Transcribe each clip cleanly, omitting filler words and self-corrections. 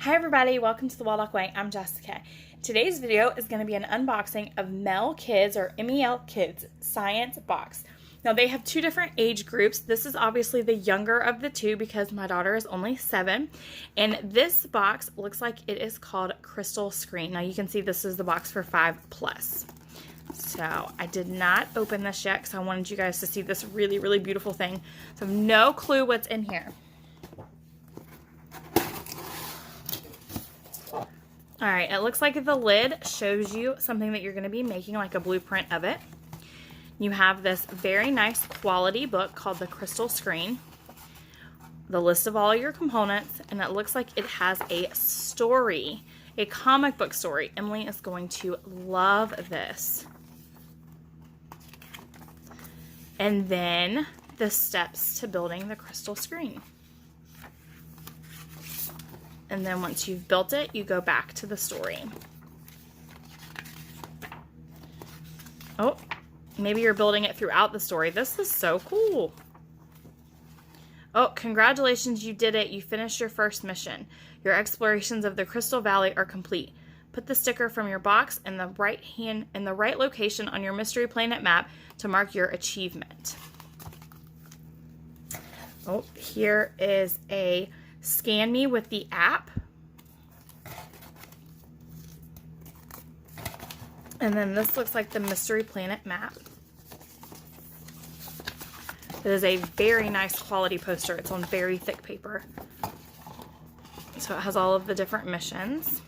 Hi everybody, welcome to the Waldock Way. I'm Jessica. Today's video is going to be an unboxing of MEL Kids or MEL Kids Science Box. Now they have two different age groups. This is obviously the younger of the two because my daughter is only 7. And this box looks like it is called Crystal Screen. Now you can see this is the box for 5+. So I did not open this yet because I wanted you guys to see this really, really beautiful thing. So I have no clue what's in here. Alright, it looks like the lid shows you something that you're going to be making, like a blueprint of it. You have this very nice quality book called the Crystal Screen, the list of all your components, and it looks like it has a story, a comic book story. Emily is going to love this. And then the steps to building the crystal screen. And then once you've built it, you go back to the story. Oh, maybe you're building it throughout the story. This is so cool. Oh, congratulations, you did it. You finished your first mission. Your explorations of the Crystal Valley are complete. Put the sticker from your box in the right location on your Mystery Planet map to mark your achievement. Oh, here is a Scan Me with the app. And then this looks like the Mystery Planet map. It is a very nice quality poster. It's on very thick paper. So it has all of the different missions.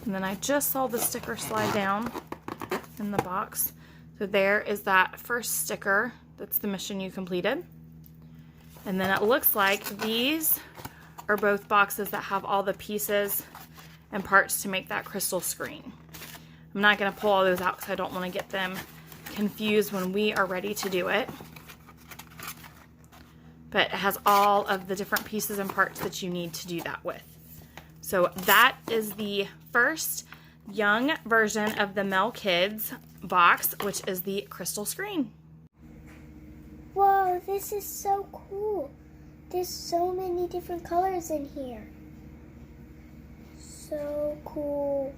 And then I just saw the sticker slide down in the box. So there is that first sticker. That's the mission you completed. And then it looks like these are both boxes that have all the pieces and parts to make that crystal screen. I'm not going to pull all those out because I don't want to get them confused when we are ready to do it. But it has all of the different pieces and parts that you need to do that with. So that is the first young version of the MEL Kids box, which is the crystal screen. Whoa, this is so cool. There's so many different colors in here. So cool.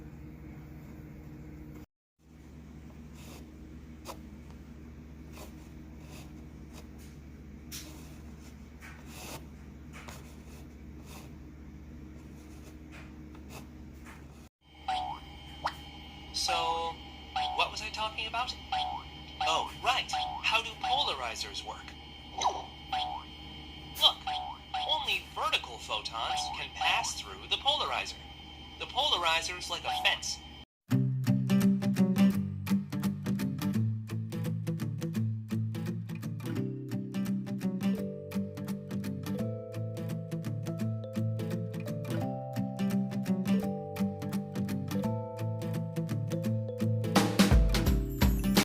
So, what was I talking about? Oh, right. How do polarizers work? Look, only vertical photons can pass through the polarizer. The polarizer is like a fence.